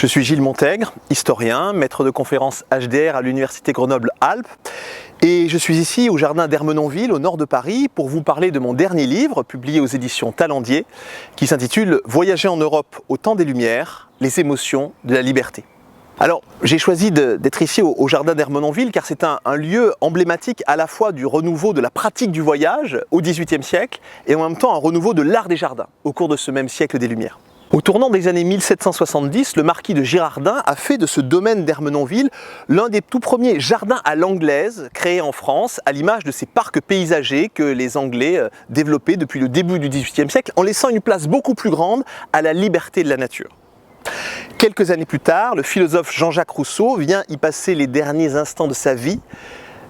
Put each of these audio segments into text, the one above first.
Je suis Gilles Montègre, historien, maître de conférences HDR à l'Université Grenoble-Alpes et je suis ici au jardin d'Ermenonville, au nord de Paris, pour vous parler de mon dernier livre, publié aux éditions Talendier, qui s'intitule « Voyager en Europe au temps des Lumières, les émotions de la liberté ». Alors, j'ai choisi d'être ici au jardin d'Ermenonville car c'est un lieu emblématique à la fois du renouveau de la pratique du voyage au XVIIIe siècle et en même temps un renouveau de l'art des jardins au cours de ce même siècle des Lumières. Au tournant des années 1770, le marquis de Girardin a fait de ce domaine d'Ermenonville l'un des tout premiers jardins à l'anglaise créés en France, à l'image de ces parcs paysagers que les Anglais développaient depuis le début du XVIIIe siècle, en laissant une place beaucoup plus grande à la liberté de la nature. Quelques années plus tard, le philosophe Jean-Jacques Rousseau vient y passer les derniers instants de sa vie,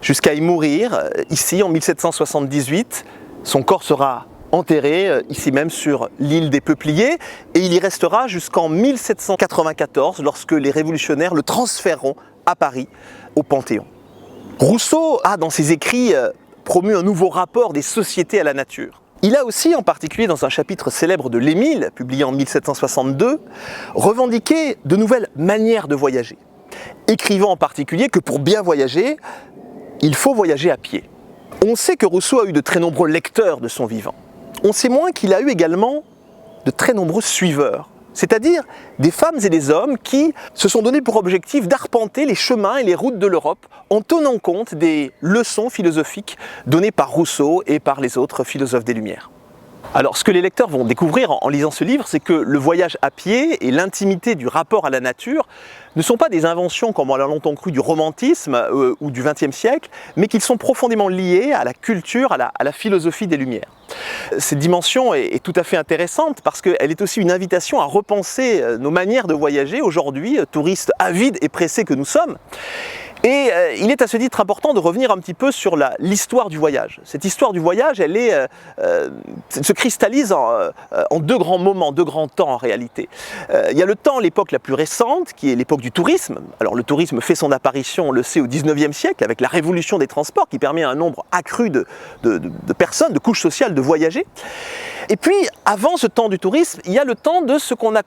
jusqu'à y mourir, ici en 1778. Son corps sera enterré ici même sur l'île des Peupliers et il y restera jusqu'en 1794 lorsque les révolutionnaires le transféreront à Paris, au Panthéon. Rousseau a dans ses écrits promu un nouveau rapport des sociétés à la nature. Il a aussi, en particulier dans un chapitre célèbre de l'Émile, publié en 1762, revendiqué de nouvelles manières de voyager, écrivant en particulier que pour bien voyager, il faut voyager à pied. On sait que Rousseau a eu de très nombreux lecteurs de son vivant. On sait moins qu'il a eu également de très nombreux suiveurs, c'est-à-dire des femmes et des hommes qui se sont donné pour objectif d'arpenter les chemins et les routes de l'Europe en tenant compte des leçons philosophiques données par Rousseau et par les autres philosophes des Lumières. Alors, ce que les lecteurs vont découvrir en lisant ce livre, c'est que le voyage à pied et l'intimité du rapport à la nature ne sont pas des inventions, comme on l'a longtemps cru, du romantisme ou du XXe siècle, mais qu'ils sont profondément liés à la culture, à la philosophie des Lumières. Cette dimension est tout à fait intéressante parce qu'elle est aussi une invitation à repenser nos manières de voyager aujourd'hui, touristes avides et pressés que nous sommes. Et il est à ce titre important de revenir un petit peu sur l'histoire du voyage. Cette histoire du voyage, elle se cristallise en deux grands moments, deux grands temps en réalité. Il y a le temps, l'époque la plus récente, qui est l'époque du tourisme. Alors le tourisme fait son apparition, on le sait, au XIXe siècle, avec la révolution des transports, qui permet à un nombre accru de personnes, de couches sociales, de voyager. Et puis, avant ce temps du tourisme, il y a le temps de ce qu'on a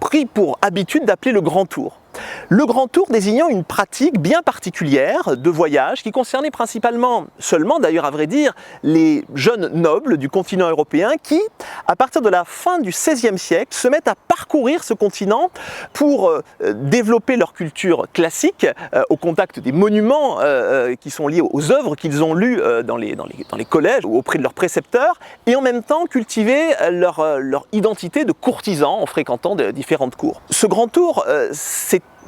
pris pour habitude d'appeler le Grand Tour. Le Grand Tour désignant une pratique bien particulière de voyage qui concernait principalement, seulement d'ailleurs à vrai dire, les jeunes nobles du continent européen qui, à partir de la fin du XVIe siècle, se mettent à parcourir ce continent pour développer leur culture classique au contact des monuments qui sont liés aux œuvres qu'ils ont lues dans les collèges ou auprès de leurs précepteurs et en même temps cultiver leur identité de courtisans en fréquentant de différentes cours. Ce Grand Tour,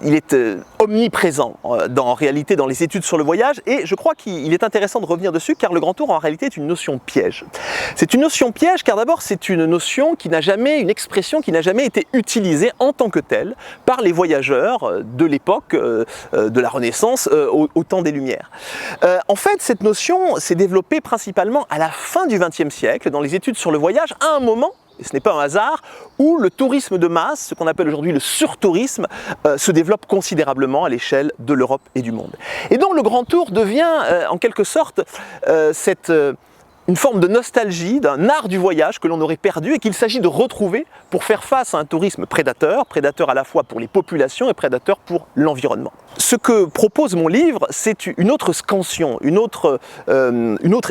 il est omniprésent en réalité dans les études sur le voyage et je crois qu'il est intéressant de revenir dessus car le Grand Tour en réalité est une notion piège. C'est une notion piège car d'abord c'est une notion une expression qui n'a jamais été utilisée en tant que telle par les voyageurs de l'époque de la Renaissance au temps des Lumières. En fait cette notion s'est développée principalement à la fin du XXe siècle dans les études sur le voyage à un moment, et ce n'est pas un hasard, où le tourisme de masse, ce qu'on appelle aujourd'hui le surtourisme, se développe considérablement à l'échelle de l'Europe et du monde. Et donc le Grand Tour devient en quelque sorte une forme de nostalgie d'un art du voyage que l'on aurait perdu et qu'il s'agit de retrouver pour faire face à un tourisme prédateur à la fois pour les populations et prédateur pour l'environnement. Ce que propose mon livre, c'est une autre scansion, une autre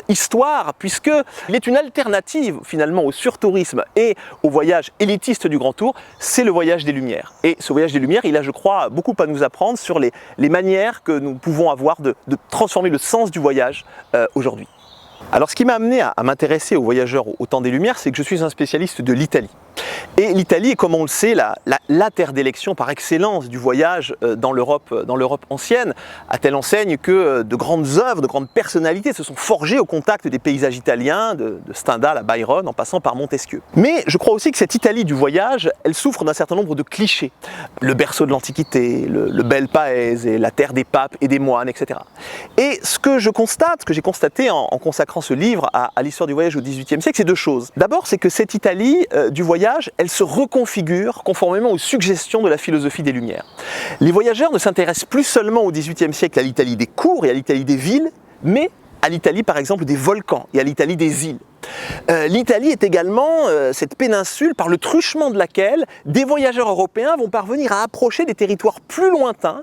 histoire, puisqu'il est une alternative finalement au surtourisme et au voyage élitiste du Grand Tour, c'est le voyage des Lumières. Et ce voyage des Lumières, il a, je crois, beaucoup à nous apprendre sur les manières que nous pouvons avoir de transformer le sens du voyage aujourd'hui. Alors ce qui m'a amené à m'intéresser aux voyageurs au temps des Lumières, c'est que je suis un spécialiste de l'Italie. Et l'Italie est, comme on le sait, la terre d'élection par excellence du voyage dans l'Europe ancienne, à telle enseigne que de grandes œuvres, de grandes personnalités se sont forgées au contact des paysages italiens, de Stendhal à Byron, en passant par Montesquieu. Mais je crois aussi que cette Italie du voyage, elle souffre d'un certain nombre de clichés. Le berceau de l'Antiquité, le bel paese, la terre des papes et des moines, etc. Et ce que j'ai constaté en consacrant ce livre à l'histoire du voyage au XVIIIe siècle, c'est deux choses. D'abord, c'est que cette Italie du voyage, elle se reconfigure conformément aux suggestions de la philosophie des Lumières. Les voyageurs ne s'intéressent plus seulement au XVIIIe siècle à l'Italie des cours et à l'Italie des villes, mais à l'Italie par exemple des volcans et à l'Italie des îles. L'Italie est également cette péninsule par le truchement de laquelle des voyageurs européens vont parvenir à approcher des territoires plus lointains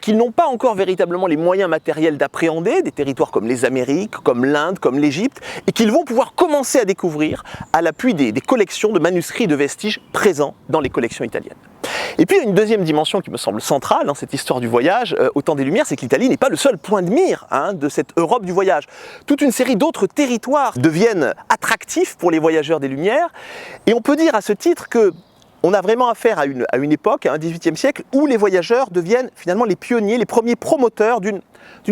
qu'ils n'ont pas encore véritablement les moyens matériels d'appréhender, des territoires comme les Amériques, comme l'Inde, comme l'Égypte, et qu'ils vont pouvoir commencer à découvrir à l'appui des collections de manuscrits et de vestiges présents dans les collections italiennes. Et puis il y a une deuxième dimension qui me semble centrale dans cette histoire du voyage au temps des Lumières, c'est que l'Italie n'est pas le seul point de mire de cette Europe du voyage. Toute une série d'autres territoires deviennent attractifs pour les voyageurs des Lumières, et on peut dire à ce titre que on a vraiment affaire à une époque, à un XVIIIe siècle, où les voyageurs deviennent finalement les pionniers, les premiers promoteurs d'une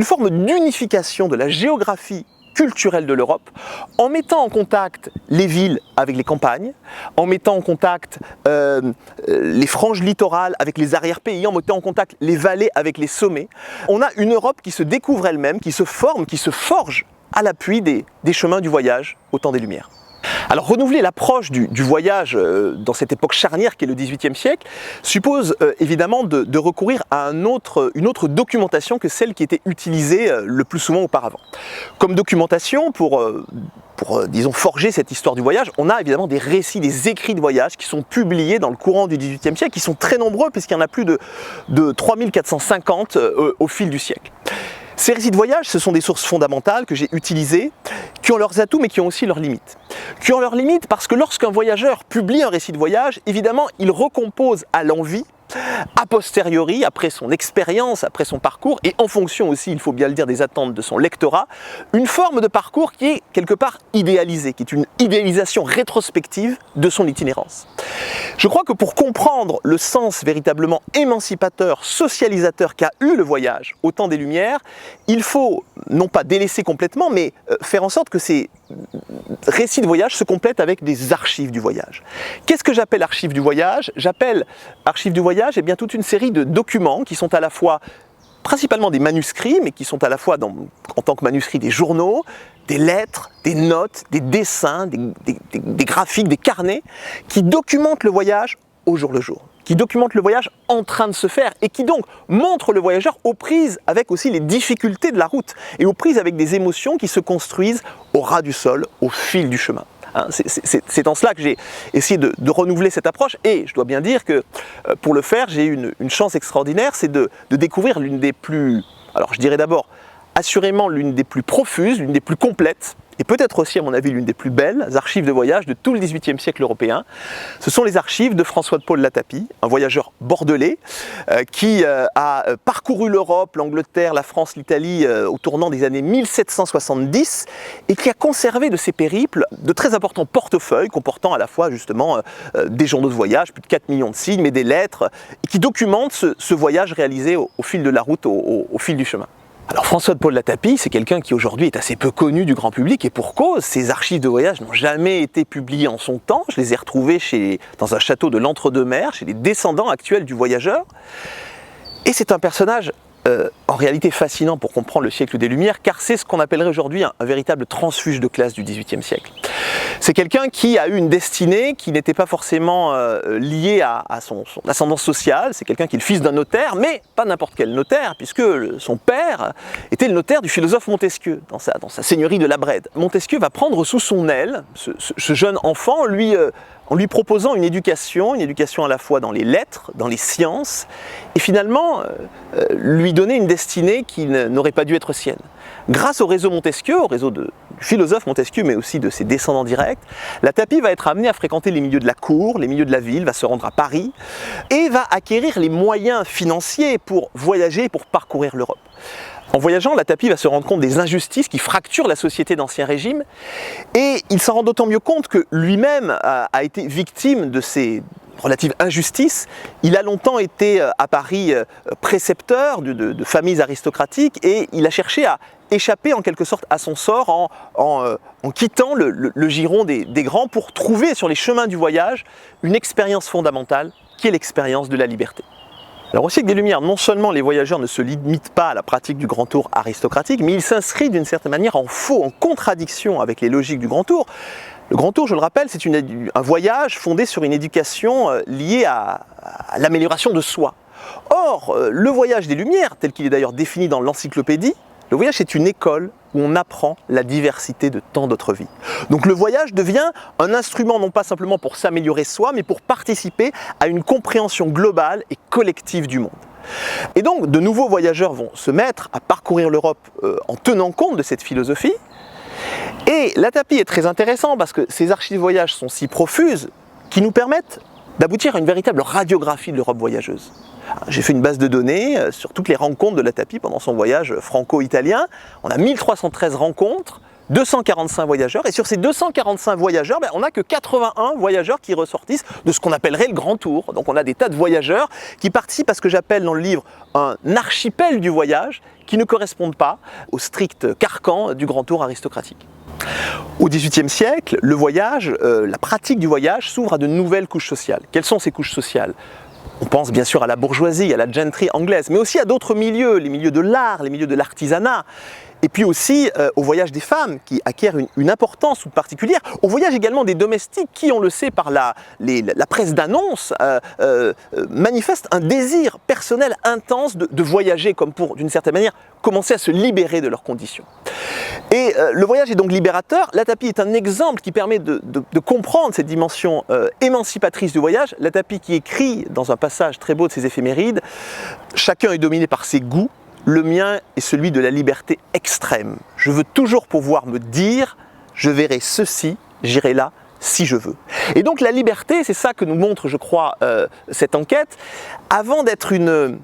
forme d'unification de la géographie culturelle de l'Europe, en mettant en contact les villes avec les campagnes, en mettant en contact les franges littorales avec les arrière-pays, en mettant en contact les vallées avec les sommets. On a une Europe qui se découvre elle-même, qui se forme, qui se forge à l'appui des chemins du voyage au temps des Lumières. Alors renouveler l'approche du voyage dans cette époque charnière qui est le XVIIIe siècle suppose évidemment de recourir à une autre documentation que celle qui était utilisée le plus souvent auparavant. Comme documentation pour disons, forger cette histoire du voyage, on a évidemment des récits, des écrits de voyage qui sont publiés dans le courant du XVIIIe siècle, qui sont très nombreux puisqu'il y en a plus de 3450 au fil du siècle. Ces récits de voyage, ce sont des sources fondamentales que j'ai utilisées, qui ont leurs atouts mais qui ont aussi leurs limites. Qui ont leurs limites parce que lorsqu'un voyageur publie un récit de voyage, évidemment, il recompose à l'envi, a posteriori, après son expérience, après son parcours, et en fonction aussi, il faut bien le dire, des attentes de son lectorat, une forme de parcours qui est quelque part idéalisée, qui est une idéalisation rétrospective de son itinérance. Je crois que pour comprendre le sens véritablement émancipateur, socialisateur qu'a eu le voyage au temps des Lumières, il faut non pas délaisser complètement, mais faire en sorte que ces récits de voyage se complètent avec des archives du voyage. Qu'est-ce que j'appelle archives du voyage? J'appelle archives du voyage toute une série de documents qui sont à la fois principalement des manuscrits, mais qui sont à la fois en tant que manuscrits des journaux, des lettres, des notes, des dessins, des graphiques, des carnets, qui documentent le voyage au jour le jour, qui documentent le voyage en train de se faire et qui donc montrent le voyageur aux prises avec aussi les difficultés de la route et aux prises avec des émotions qui se construisent au ras du sol, au fil du chemin. C'est en cela que j'ai essayé de renouveler cette approche et je dois bien dire que pour le faire, j'ai eu une chance extraordinaire, c'est de découvrir l'une des plus, alors je dirais d'abord assurément l'une des plus profuses, l'une des plus complètes, et peut-être aussi à mon avis l'une des plus belles archives de voyage de tout le XVIIIe siècle européen. Ce sont les archives de François de Paule Latapie, un voyageur bordelais qui a parcouru l'Europe, l'Angleterre, la France, l'Italie au tournant des années 1770 et qui a conservé de ses périples de très importants portefeuilles comportant à la fois justement des journaux de voyage, plus de 4 millions de signes, mais des lettres, et qui documentent ce voyage réalisé au fil de la route, au fil du chemin. Alors François de Paule Latapie, c'est quelqu'un qui aujourd'hui est assez peu connu du grand public et pour cause, ses archives de voyage n'ont jamais été publiées en son temps. Je les ai retrouvées dans un château de l'Entre-deux-Mers, chez les descendants actuels du voyageur. Et c'est un personnage en réalité fascinant pour comprendre le siècle des Lumières, car c'est ce qu'on appellerait aujourd'hui un véritable transfuge de classe du XVIIIe siècle. C'est quelqu'un qui a eu une destinée qui n'était pas forcément liée à son ascendance sociale. C'est quelqu'un qui est le fils d'un notaire, mais pas n'importe quel notaire, puisque son père était le notaire du philosophe Montesquieu, dans sa seigneurie de la Brède. Montesquieu va prendre sous son aile ce jeune enfant, en lui proposant une éducation à la fois dans les lettres, dans les sciences, et finalement lui donner une destinée qui n'aurait pas dû être sienne. Grâce au réseau Montesquieu, au réseau du philosophe Montesquieu, mais aussi de ses descendants directs, Latapie va être amené à fréquenter les milieux de la cour, les milieux de la ville, va se rendre à Paris, et va acquérir les moyens financiers pour voyager, pour parcourir l'Europe. En voyageant, Latapie va se rendre compte des injustices qui fracturent la société d'Ancien Régime, et il s'en rend d'autant mieux compte que lui-même a été victime de ces relative injustice. Il a longtemps été à Paris précepteur de familles aristocratiques et il a cherché à échapper en quelque sorte à son sort en quittant le giron des grands pour trouver sur les chemins du voyage une expérience fondamentale qui est l'expérience de la liberté. Alors au siècle des Lumières, non seulement les voyageurs ne se limitent pas à la pratique du grand tour aristocratique, mais ils s'inscrivent d'une certaine manière en faux, en contradiction avec les logiques du grand tour. Le grand tour, je le rappelle, c'est un voyage fondé sur une éducation liée à l'amélioration de soi. Or, le voyage des Lumières, tel qu'il est d'ailleurs défini dans l'encyclopédie, le voyage c'est une école où on apprend la diversité de tant d'autres vies. Donc le voyage devient un instrument non pas simplement pour s'améliorer soi, mais pour participer à une compréhension globale et collective du monde. Et donc de nouveaux voyageurs vont se mettre à parcourir l'Europe en tenant compte de cette philosophie. Et l'ATAPI est très intéressant parce que ces archives de voyage sont si profuses qui nous permettent d'aboutir à une véritable radiographie de l'Europe voyageuse. J'ai fait une base de données sur toutes les rencontres de l'ATAPI pendant son voyage franco-italien. On a 1313 rencontres, 245 voyageurs, et sur ces 245 voyageurs, on n'a que 81 voyageurs qui ressortissent de ce qu'on appellerait le grand tour. Donc on a des tas de voyageurs qui participent à ce que j'appelle dans le livre un archipel du voyage, qui ne correspondent pas au strict carcan du grand tour aristocratique. Au XVIIIe siècle, le voyage, la pratique du voyage s'ouvre à de nouvelles couches sociales. Quelles sont ces couches sociales ? On pense bien sûr à la bourgeoisie, à la gentry anglaise, mais aussi à d'autres milieux, les milieux de l'art, les milieux de l'artisanat, et puis aussi au voyage des femmes qui acquièrent une importance toute particulière, au voyage également des domestiques qui, on le sait par la presse d'annonces, manifestent un désir personnel intense de voyager comme pour, d'une certaine manière, commencer à se libérer de leurs conditions. Et le voyage est donc libérateur. L'ATAPI est un exemple qui permet de comprendre cette dimension émancipatrice du voyage. L'ATAPI qui écrit dans un passage très beau de ses éphémérides « Chacun est dominé par ses goûts, le mien est celui de la liberté extrême. Je veux toujours pouvoir me dire « je verrai ceci, j'irai là, si je veux ». Et donc la liberté, c'est ça que nous montre, je crois, cette enquête, avant d'être une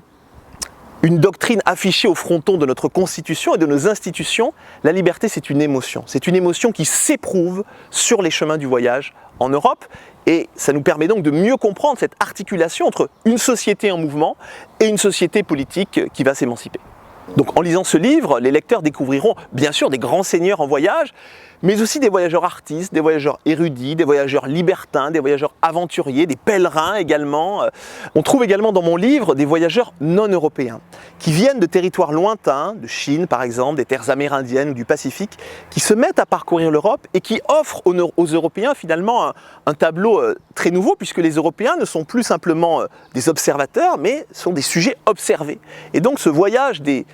doctrine affichée au fronton de notre Constitution et de nos institutions, la liberté c'est une émotion. C'est une émotion qui s'éprouve sur les chemins du voyage en Europe, et ça nous permet donc de mieux comprendre cette articulation entre une société en mouvement et une société politique qui va s'émanciper. Donc en lisant ce livre, les lecteurs découvriront bien sûr des grands seigneurs en voyage, mais aussi des voyageurs artistes, des voyageurs érudits, des voyageurs libertins, des voyageurs aventuriers, des pèlerins également. On trouve également dans mon livre des voyageurs non européens, qui viennent de territoires lointains, de Chine par exemple, des terres amérindiennes ou du Pacifique, qui se mettent à parcourir l'Europe et qui offrent aux Européens finalement un tableau très nouveau, puisque les Européens ne sont plus simplement des observateurs, mais sont des sujets observés. Et donc ce voyage des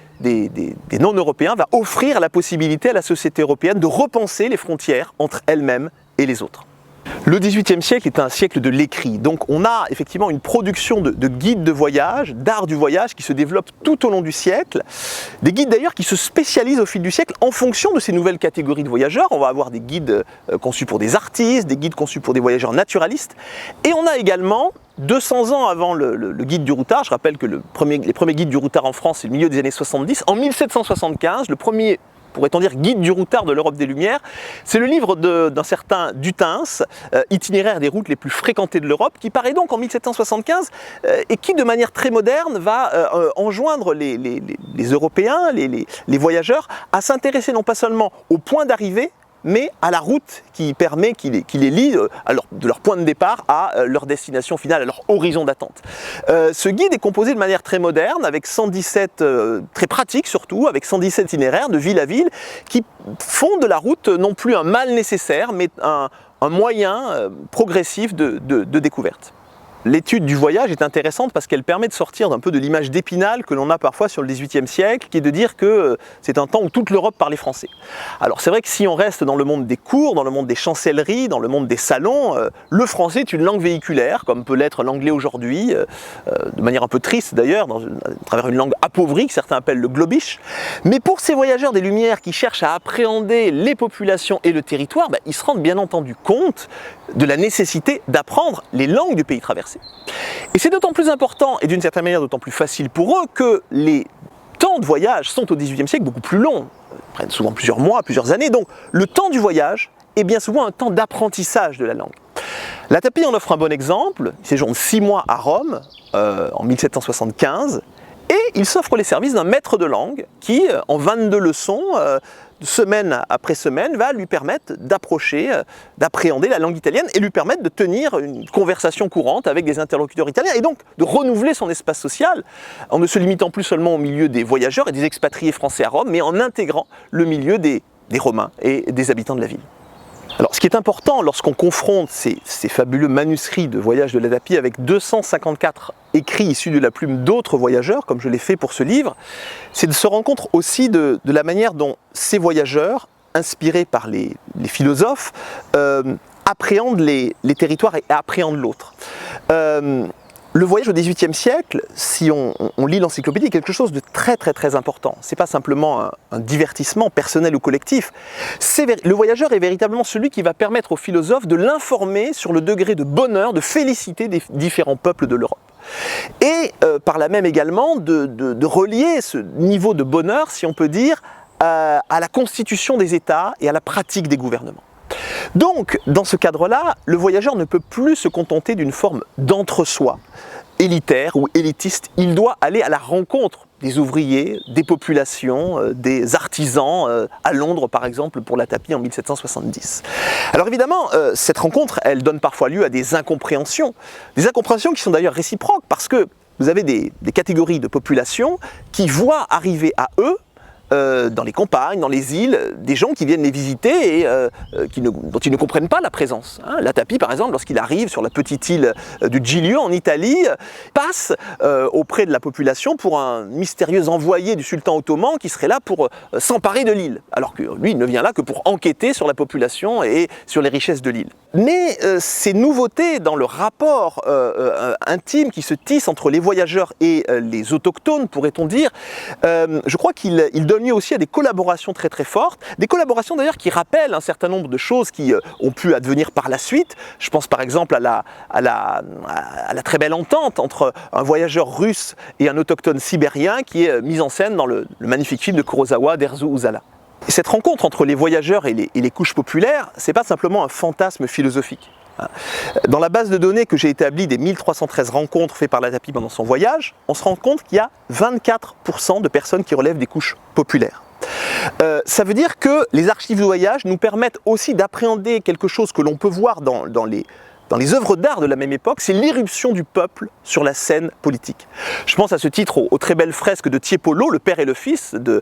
non-européens va offrir la possibilité à la société européenne de repenser les frontières entre elle-même et les autres. Le XVIIIe siècle est un siècle de l'écrit, donc on a effectivement une production de guides de voyage, d'art du voyage qui se développe tout au long du siècle, des guides d'ailleurs qui se spécialisent au fil du siècle en fonction de ces nouvelles catégories de voyageurs. On va avoir des guides conçus pour des artistes, des guides conçus pour des voyageurs naturalistes, et on a également 200 ans avant le guide du routard, je rappelle que les premiers guides du routard en France, c'est le milieu des années 70, en 1775, le premier, pourrait-on dire, guide du routard de l'Europe des Lumières, c'est le livre d'un certain Dutens, Itinéraire des routes les plus fréquentées de l'Europe, qui paraît donc en 1775 et qui, de manière très moderne, va enjoindre les Européens, les voyageurs, à s'intéresser non pas seulement au point d'arrivée, mais à la route qui permet, qui les lie de leur point de départ à leur destination finale, à leur horizon d'attente. Ce guide est composé de manière très moderne, avec 117, très pratique surtout, avec 117 itinéraires de ville à ville, qui font de la route non plus un mal nécessaire, mais un moyen progressif de découverte. L'étude du voyage est intéressante parce qu'elle permet de sortir d'un peu de l'image d'Épinal que l'on a parfois sur le XVIIIe siècle, qui est de dire que c'est un temps où toute l'Europe parlait français. Alors c'est vrai que si on reste dans le monde des cours, dans le monde des chancelleries, dans le monde des salons, le français est une langue véhiculaire, comme peut l'être l'anglais aujourd'hui, de manière un peu triste d'ailleurs, à travers une langue appauvrie que certains appellent le globish. Mais pour ces voyageurs des Lumières qui cherchent à appréhender les populations et le territoire, ils se rendent bien entendu compte de la nécessité d'apprendre les langues du pays traversé. Et c'est d'autant plus important, et d'une certaine manière d'autant plus facile pour eux, que les temps de voyage sont au XVIIIe siècle beaucoup plus longs, prennent souvent plusieurs mois, plusieurs années, donc le temps du voyage est bien souvent un temps d'apprentissage de la langue. L'ATAPI en offre un bon exemple, il séjourne 6 mois à Rome, en 1775, et il s'offre les services d'un maître de langue qui, en 22 leçons, semaine après semaine, va lui permettre d'approcher, d'appréhender la langue italienne et lui permettre de tenir une conversation courante avec des interlocuteurs italiens et donc de renouveler son espace social en ne se limitant plus seulement au milieu des voyageurs et des expatriés français à Rome, mais en intégrant le milieu des Romains et des habitants de la ville. Alors, ce qui est important lorsqu'on confronte ces fabuleux manuscrits de voyage de Latapi avec 254 écrits issus de la plume d'autres voyageurs, comme je l'ai fait pour ce livre, c'est de se rendre compte aussi de la manière dont ces voyageurs, inspirés par les philosophes, appréhendent les territoires et appréhendent l'autre. Le voyage au XVIIIe siècle, si on lit l'encyclopédie, est quelque chose de très important. Ce n'est pas simplement un divertissement personnel ou collectif. Le voyageur est véritablement celui qui va permettre aux philosophes de l'informer sur le degré de bonheur, de félicité des différents peuples de l'Europe. Et par là même également de relier ce niveau de bonheur, si on peut dire, à la constitution des États et à la pratique des gouvernements. Donc, dans ce cadre-là, le voyageur ne peut plus se contenter d'une forme d'entre-soi, élitaire ou élitiste. Il doit aller à la rencontre des ouvriers, des populations, des artisans, à Londres par exemple pour Latapi en 1770. Alors évidemment, cette rencontre, elle donne parfois lieu à des incompréhensions qui sont d'ailleurs réciproques, parce que vous avez des catégories de population qui voient arriver à eux, dans les campagnes, dans les îles, des gens qui viennent les visiter et dont ils ne comprennent pas la présence. Latapi, par exemple, lorsqu'il arrive sur la petite île du Giglio en Italie, passe auprès de la population pour un mystérieux envoyé du sultan ottoman qui serait là pour s'emparer de l'île, alors que lui, il ne vient là que pour enquêter sur la population et sur les richesses de l'île. Mais ces nouveautés dans le rapport intime qui se tisse entre les voyageurs et les autochtones, pourrait-on dire, je crois qu'il donne lieu aussi à des collaborations très fortes, des collaborations d'ailleurs qui rappellent un certain nombre de choses qui ont pu advenir par la suite. Je pense par exemple à la très belle entente entre un voyageur russe et un autochtone sibérien qui est mise en scène dans le magnifique film de Kurosawa, Derzu Uzala. Et cette rencontre entre les voyageurs et les couches populaires, c'est pas simplement un fantasme philosophique. Dans la base de données que j'ai établie des 1313 rencontres faites par Latapi pendant son voyage, on se rend compte qu'il y a 24% de personnes qui relèvent des couches populaires. Ça veut dire que les archives de voyage nous permettent aussi d'appréhender quelque chose que l'on peut voir dans les œuvres d'art de la même époque, c'est l'irruption du peuple sur la scène politique. Je pense à ce titre aux très belles fresques de Tiepolo, le père et le fils, de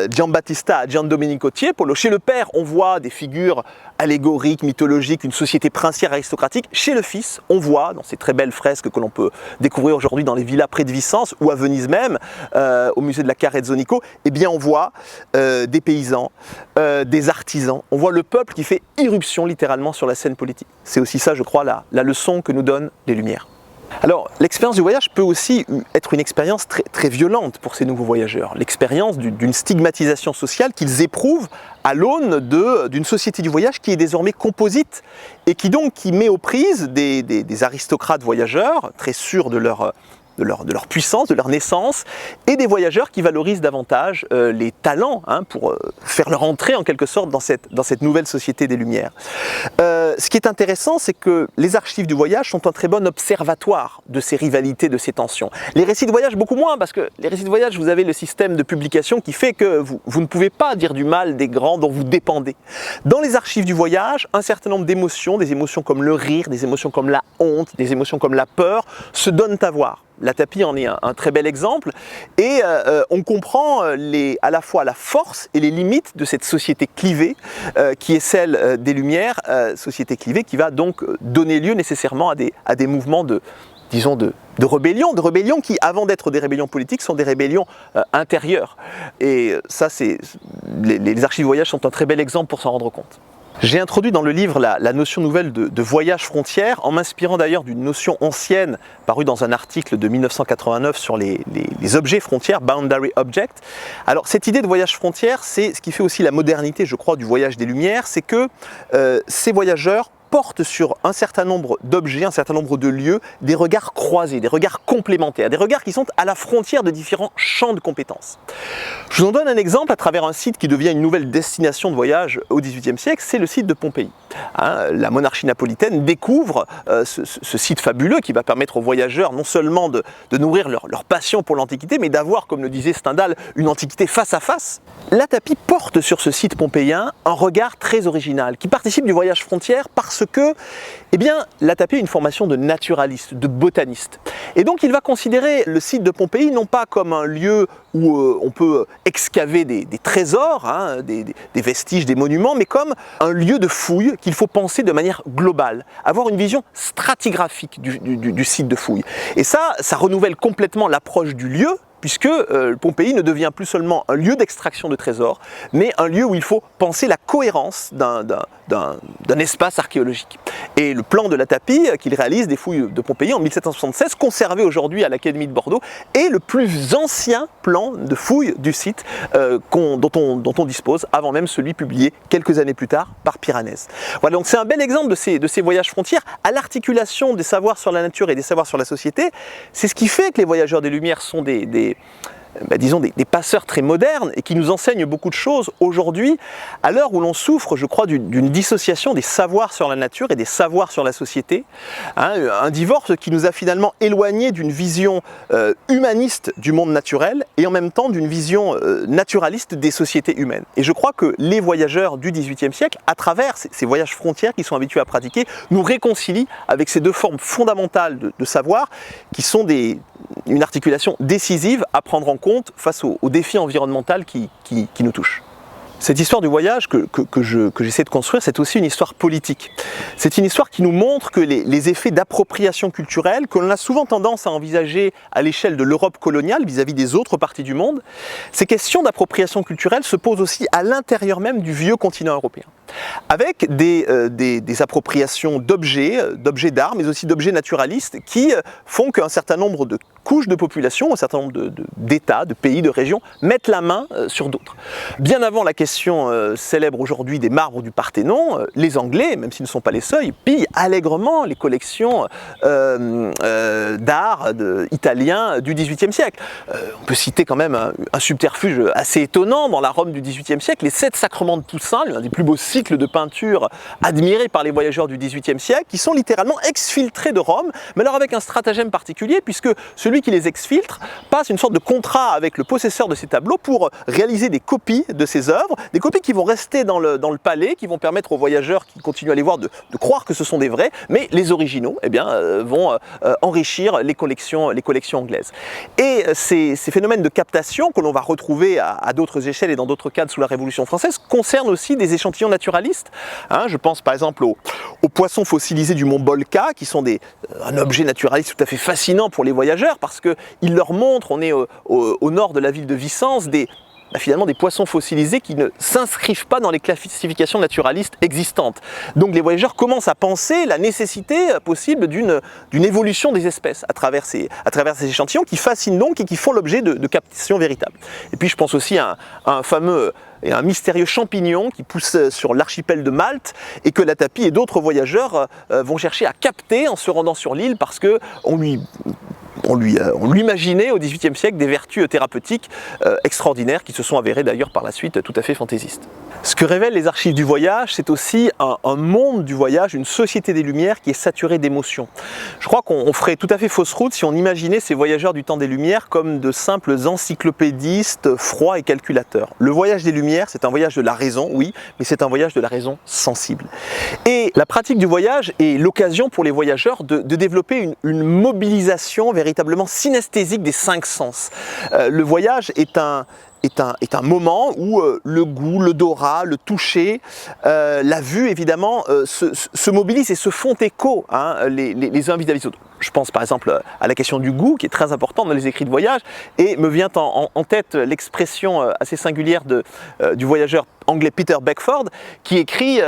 Giambattista à Giandomenico Tiepolo. Chez le père, on voit des figures allégoriques, mythologiques, une société princière aristocratique. Chez le fils, on voit, dans ces très belles fresques que l'on peut découvrir aujourd'hui dans les villas près de Vicence ou à Venise même, au musée de la Carrezzonico, eh bien on voit des paysans, des artisans, on voit le peuple qui fait irruption littéralement sur la scène politique. C'est aussi ça, je crois, la leçon que nous donnent les Lumières. Alors, l'expérience du voyage peut aussi être une expérience très violente pour ces nouveaux voyageurs. L'expérience d'une stigmatisation sociale qu'ils éprouvent à l'aune d'une société du voyage qui est désormais composite et qui met aux prises des aristocrates voyageurs, très sûrs de leur puissance, de leur naissance, et des voyageurs qui valorisent davantage les talents pour faire leur entrée en quelque sorte dans cette nouvelle société des Lumières. Ce qui est intéressant, c'est que les archives du voyage sont un très bon observatoire de ces rivalités, de ces tensions. Les récits de voyage, beaucoup moins, parce que les récits de voyage, vous avez le système de publication qui fait que vous ne pouvez pas dire du mal des grands dont vous dépendez. Dans les archives du voyage, un certain nombre d'émotions, des émotions comme le rire, des émotions comme la honte, des émotions comme la peur, se donnent à voir. Latapi en est un très bel exemple et on comprend à la fois la force et les limites de cette société clivée qui est celle des Lumières, société clivée qui va donc donner lieu nécessairement à des mouvements de rébellion qui, avant d'être des rébellions politiques, sont des rébellions intérieures. Et ça, les archives voyage sont un très bel exemple pour s'en rendre compte. J'ai introduit dans le livre la notion nouvelle de voyage frontière, en m'inspirant d'ailleurs d'une notion ancienne parue dans un article de 1989 sur les objets frontières, Boundary Object. Alors cette idée de voyage frontière, c'est ce qui fait aussi la modernité, je crois, du voyage des Lumières, c'est que ces voyageurs portent sur un certain nombre d'objets, un certain nombre de lieux, des regards croisés, des regards complémentaires, des regards qui sont à la frontière de différents champs de compétences. Je vous en donne un exemple à travers un site qui devient une nouvelle destination de voyage au XVIIIe siècle, c'est le site de Pompéi. La monarchie napolitaine découvre ce site fabuleux qui va permettre aux voyageurs non seulement de nourrir leur passion pour l'Antiquité, mais d'avoir, comme le disait Stendhal, une Antiquité face à face. Latapi porte sur ce site pompéien un regard très original, qui participe du voyage frontière parce parce que la tapie a une formation de naturaliste, de botaniste. Et donc il va considérer le site de Pompéi non pas comme un lieu où on peut excaver des trésors, des vestiges, des monuments, mais comme un lieu de fouille qu'il faut penser de manière globale, avoir une vision stratigraphique du site de fouille. Et ça renouvelle complètement l'approche du lieu, puisque Pompéi ne devient plus seulement un lieu d'extraction de trésors, mais un lieu où il faut penser la cohérence d'un espace archéologique. Et le plan de la tapie qu'il réalise des fouilles de Pompéi en 1776, conservé aujourd'hui à l'Académie de Bordeaux, est le plus ancien plan de fouilles du site dont on dispose, avant même celui publié quelques années plus tard par Piranèse. Voilà, donc c'est un bel exemple de ces voyages frontières à l'articulation des savoirs sur la nature et des savoirs sur la société. C'est ce qui fait que les voyageurs des Lumières sont des passeurs très modernes et qui nous enseignent beaucoup de choses aujourd'hui, à l'heure où l'on souffre, je crois, d'une dissociation des savoirs sur la nature et des savoirs sur la société. Un divorce qui nous a finalement éloignés d'une vision humaniste du monde naturel et en même temps d'une vision naturaliste des sociétés humaines. Et je crois que les voyageurs du XVIIIe siècle, à travers ces voyages frontières qu'ils sont habitués à pratiquer, nous réconcilient avec ces deux formes fondamentales de savoir qui sont une articulation décisive à prendre en compte face au défi environnemental qui nous touche. Cette histoire du voyage que j'essaie de construire, c'est aussi une histoire politique. C'est une histoire qui nous montre que les effets d'appropriation culturelle, que l'on a souvent tendance à envisager à l'échelle de l'Europe coloniale vis-à-vis des autres parties du monde, ces questions d'appropriation culturelle se posent aussi à l'intérieur même du vieux continent européen. Avec des appropriations d'objets d'art, mais aussi d'objets naturalistes qui font qu'un certain nombre de couches de population, un certain nombre d'États, de pays, de régions, mettent la main sur d'autres. Bien avant la question célèbre aujourd'hui des marbres du Parthénon, les Anglais, même s'ils ne sont pas les seuls, pillent allègrement les collections d'art italiens du XVIIIe siècle. On peut citer quand même un subterfuge assez étonnant dans la Rome du XVIIIe siècle, les 7 sacrements de Toussaint, l'un des plus beaux cycles de peinture admirés par les voyageurs du XVIIIe siècle, qui sont littéralement exfiltrés de Rome, mais alors avec un stratagème particulier, puisque celui qui les exfiltre passe une sorte de contrat avec le possesseur de ces tableaux pour réaliser des copies de ces œuvres, des copies qui vont rester dans le palais, qui vont permettre aux voyageurs qui continuent à les voir de croire que ce sont des vrais, mais les originaux vont enrichir les collections anglaises. Et ces phénomènes de captation que l'on va retrouver à d'autres échelles et dans d'autres cadres sous la Révolution française concernent aussi des échantillons naturalistes. Je pense par exemple aux poissons fossilisés du mont Bolca, qui sont un objet naturaliste tout à fait fascinant pour les voyageurs, parce qu'ils leur montrent, on est au nord de la ville de Vicence, finalement des poissons fossilisés qui ne s'inscrivent pas dans les classifications naturalistes existantes. Donc les voyageurs commencent à penser la nécessité possible d'une évolution des espèces à travers ces échantillons qui fascinent donc et qui font l'objet de captations véritables. Et puis je pense aussi à un fameux et un mystérieux champignon qui pousse sur l'archipel de Malte et que la tapie et d'autres voyageurs vont chercher à capter en se rendant sur l'île parce qu'on lui imaginait au XVIIIe siècle des vertus thérapeutiques extraordinaires qui se sont avérées d'ailleurs par la suite tout à fait fantaisistes. Ce que révèlent les archives du voyage, c'est aussi un monde du voyage, une société des Lumières qui est saturée d'émotions. Je crois qu'on ferait tout à fait fausse route si on imaginait ces voyageurs du temps des Lumières comme de simples encyclopédistes froids et calculateurs. Le voyage des Lumières, c'est un voyage de la raison, oui, mais c'est un voyage de la raison sensible. Et la pratique du voyage est l'occasion pour les voyageurs de développer une mobilisation véritablement synesthésique des 5 sens. Le voyage est un moment où le goût, l'odorat, le toucher, la vue évidemment se mobilisent et se font écho les uns vis-à-vis des autres. Je pense par exemple à la question du goût qui est très importante dans les écrits de voyage et me vient en tête l'expression assez singulière du voyageur anglais Peter Beckford qui écrit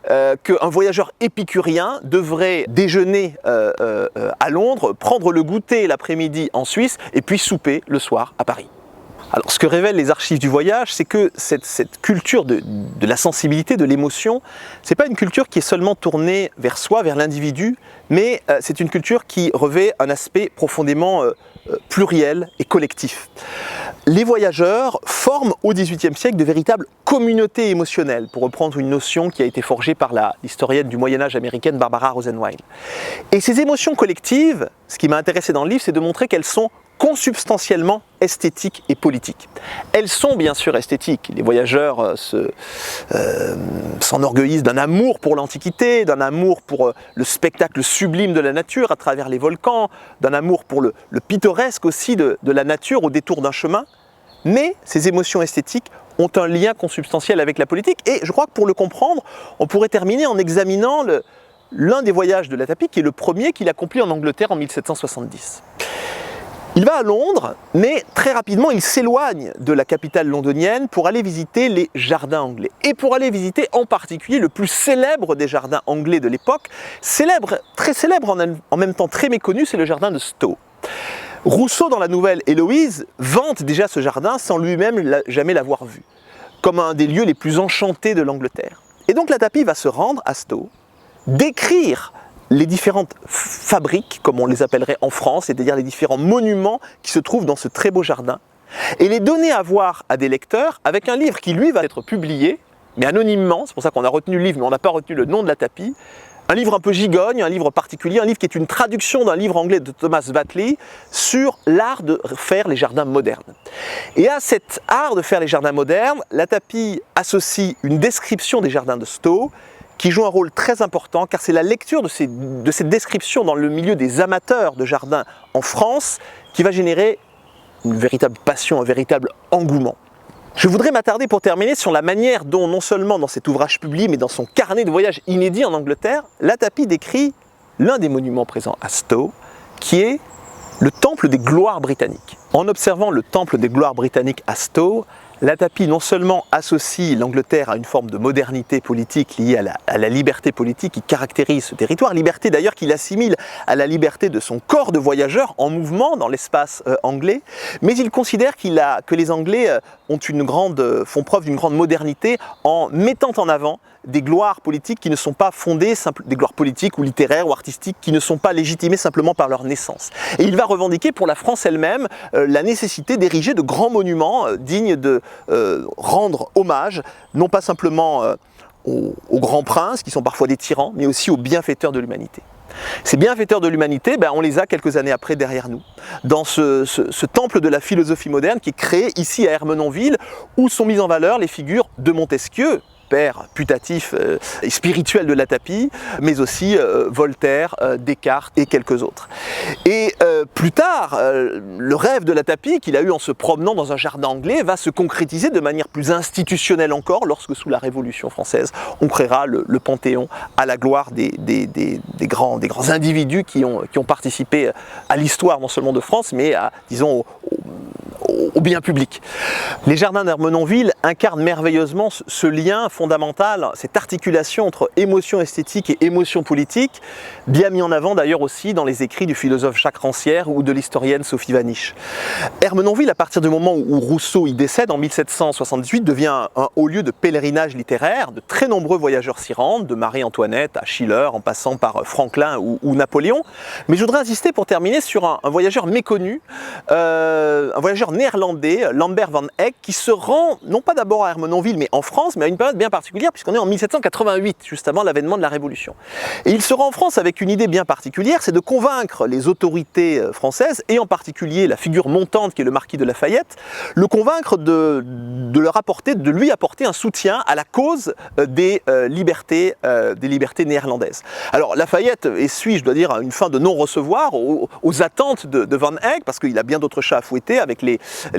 qu'un voyageur épicurien devrait déjeuner à Londres, prendre le goûter l'après-midi en Suisse et puis souper le soir à Paris. Alors, ce que révèlent les archives du voyage, c'est que cette culture de la sensibilité, de l'émotion, c'est pas une culture qui est seulement tournée vers soi, vers l'individu, mais c'est une culture qui revêt un aspect profondément pluriel et collectif. Les voyageurs forment au XVIIIe siècle de véritables communautés émotionnelles, pour reprendre une notion qui a été forgée par l'historienne du Moyen-Âge américaine Barbara Rosenwein. Et ces émotions collectives, ce qui m'a intéressé dans le livre, c'est de montrer qu'elles sont consubstantiellement esthétiques et politiques. Elles sont bien sûr esthétiques. Les voyageurs s'enorgueillissent d'un amour pour l'Antiquité, d'un amour pour le spectacle sublime de la nature à travers les volcans, d'un amour pour le pittoresque aussi de la nature au détour d'un chemin. Mais ces émotions esthétiques ont un lien consubstantiel avec la politique. Et je crois que pour le comprendre, on pourrait terminer en examinant l'un des voyages de Latapi, qui est le premier qu'il accomplit en Angleterre en 1770. Il va à Londres, mais très rapidement il s'éloigne de la capitale londonienne pour aller visiter les jardins anglais. Et pour aller visiter en particulier le plus célèbre des jardins anglais de l'époque, très célèbre en même temps très méconnu, c'est le jardin de Stowe. Rousseau, dans la nouvelle Héloïse, vante déjà ce jardin sans lui-même jamais l'avoir vu, comme un des lieux les plus enchantés de l'Angleterre. Et donc Latapi va se rendre à Stowe, décrire les différentes fabriques, comme on les appellerait en France, c'est-à-dire les différents monuments qui se trouvent dans ce très beau jardin, et les donner à voir à des lecteurs avec un livre qui, lui, va être publié, mais anonymement, c'est pour ça qu'on a retenu le livre, mais on n'a pas retenu le nom de Latapi, un livre un peu gigogne, un livre particulier, un livre qui est une traduction d'un livre anglais de Thomas Batley sur l'art de faire les jardins modernes. Et à cet art de faire les jardins modernes, Latapi associe une description des jardins de Stowe, qui joue un rôle très important, car c'est la lecture de cette description dans le milieu des amateurs de jardins en France qui va générer une véritable passion, un véritable engouement. Je voudrais m'attarder pour terminer sur la manière dont, non seulement dans cet ouvrage publié, mais dans son carnet de voyage inédit en Angleterre, Latapi décrit l'un des monuments présents à Stowe, qui est le Temple des gloires britanniques. En observant le Temple des gloires britanniques à Stowe, Latapi non seulement associe l'Angleterre à une forme de modernité politique liée à la liberté politique qui caractérise ce territoire, liberté d'ailleurs qu'il assimile à la liberté de son corps de voyageurs en mouvement dans l'espace anglais, mais il considère que les Anglais font preuve d'une grande modernité en mettant en avant des gloires politiques qui ne sont pas fondées, des gloires politiques ou littéraires ou artistiques qui ne sont pas légitimées simplement par leur naissance. Et il va revendiquer pour la France elle-même la nécessité d'ériger de grands monuments dignes de rendre hommage, non pas simplement aux grands princes, qui sont parfois des tyrans, mais aussi aux bienfaiteurs de l'humanité. Ces bienfaiteurs de l'humanité, on les a quelques années après derrière nous, dans ce temple de la philosophie moderne qui est créé ici à Ermenonville, où sont mises en valeur les figures de Montesquieu, père putatif et spirituel de Latapi, mais aussi Voltaire, Descartes et quelques autres. Et plus tard, le rêve de Latapi qu'il a eu en se promenant dans un jardin anglais va se concrétiser de manière plus institutionnelle encore lorsque sous la Révolution française on créera le Panthéon à la gloire des grands individus qui ont participé à l'histoire non seulement de France mais à, disons, au bien public. Les jardins d'Ermenonville incarnent merveilleusement ce lien fondamental, cette articulation entre émotion esthétique et émotion politique, bien mis en avant d'ailleurs aussi dans les écrits du philosophe Jacques Rancière ou de l'historienne Sophie Vanish. Ermenonville, à partir du moment où Rousseau y décède en 1778, devient un haut lieu de pèlerinage littéraire. De très nombreux voyageurs s'y rendent, de Marie-Antoinette à Schiller, en passant par Franklin ou Napoléon. Mais je voudrais insister pour terminer sur un voyageur méconnu, un voyageur néerlandais, Lambert van Eyck, qui se rend, non pas d'abord à Ermenonville, mais en France, mais à une période bien particulière, puisqu'on est en 1788, juste avant l'avènement de la Révolution. Et il se rend en France avec une idée bien particulière, c'est de convaincre les autorités françaises, et en particulier la figure montante qui est le marquis de Lafayette, le convaincre de lui apporter un soutien à la cause des libertés néerlandaises. Alors Lafayette essuie, je dois dire, une fin de non-recevoir aux attentes de Van Eyck, parce qu'il a bien d'autres chats à fouetter avec les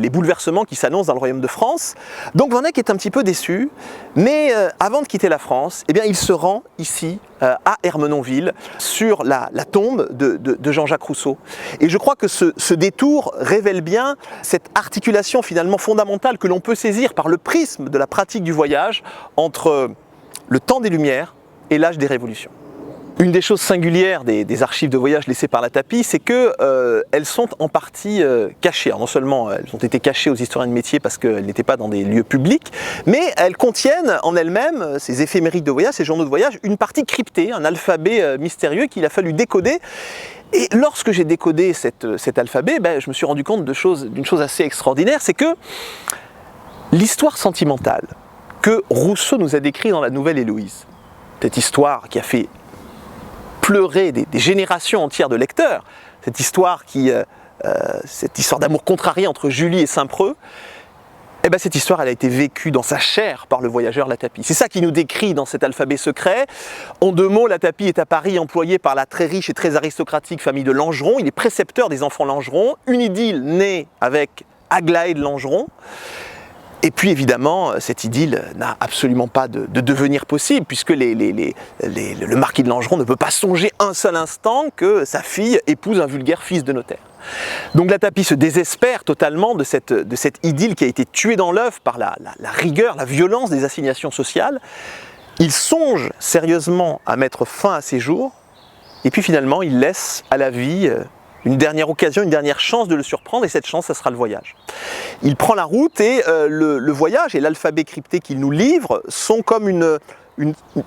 bouleversements qui s'annoncent dans le royaume de France. Donc Van Eyck est un petit peu déçu, mais avant de quitter la France, eh bien, il se rend ici à Ermenonville sur la tombe de Jean-Jacques Rousseau. Et je crois que ce détour révèle bien cette articulation finalement fondamentale que l'on peut saisir par le prisme de la pratique du voyage entre le temps des Lumières et l'âge des Révolutions. Une des choses singulières des archives de voyage laissées par Latapi, c'est qu'elles sont en partie cachées. Alors non seulement elles ont été cachées aux historiens de métier parce qu'elles n'étaient pas dans des lieux publics, mais elles contiennent en elles-mêmes, ces éphémérides de voyage, ces journaux de voyage, une partie cryptée, un alphabet mystérieux qu'il a fallu décoder. Et lorsque j'ai décodé cet alphabet, je me suis rendu compte d'une chose assez extraordinaire, c'est que l'histoire sentimentale que Rousseau nous a décrite dans la nouvelle Héloïse, cette histoire qui a fait pleurer des générations entières de lecteurs, cette histoire qui cette histoire d'amour contrarié entre Julie et Saint-Preux, eh ben cette histoire elle a été vécue dans sa chair par le voyageur Latapie. C'est ça qui nous décrit dans cet alphabet secret. En 2 mots, Latapie est à Paris employé par la très riche et très aristocratique famille de Langeron. Il est précepteur des enfants Langeron, une idylle née avec Aglaé de Langeron. Et puis évidemment, cette idylle n'a absolument pas de devenir possible, puisque le marquis de Langeron ne peut pas songer un seul instant que sa fille épouse un vulgaire fils de notaire. Donc Latapie se désespère totalement de cette idylle qui a été tuée dans l'œuf par la rigueur, la violence des assignations sociales. Il songe sérieusement à mettre fin à ses jours, et puis finalement il laisse à la vie une dernière occasion, une dernière chance de le surprendre, et cette chance, ça sera le voyage. Il prend la route et le voyage et l'alphabet crypté qu'il nous livre sont comme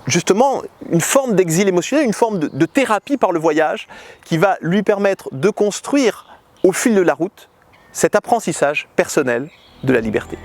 justement une forme d'exil émotionnel, une forme de thérapie par le voyage qui va lui permettre de construire au fil de la route cet apprentissage personnel de la liberté.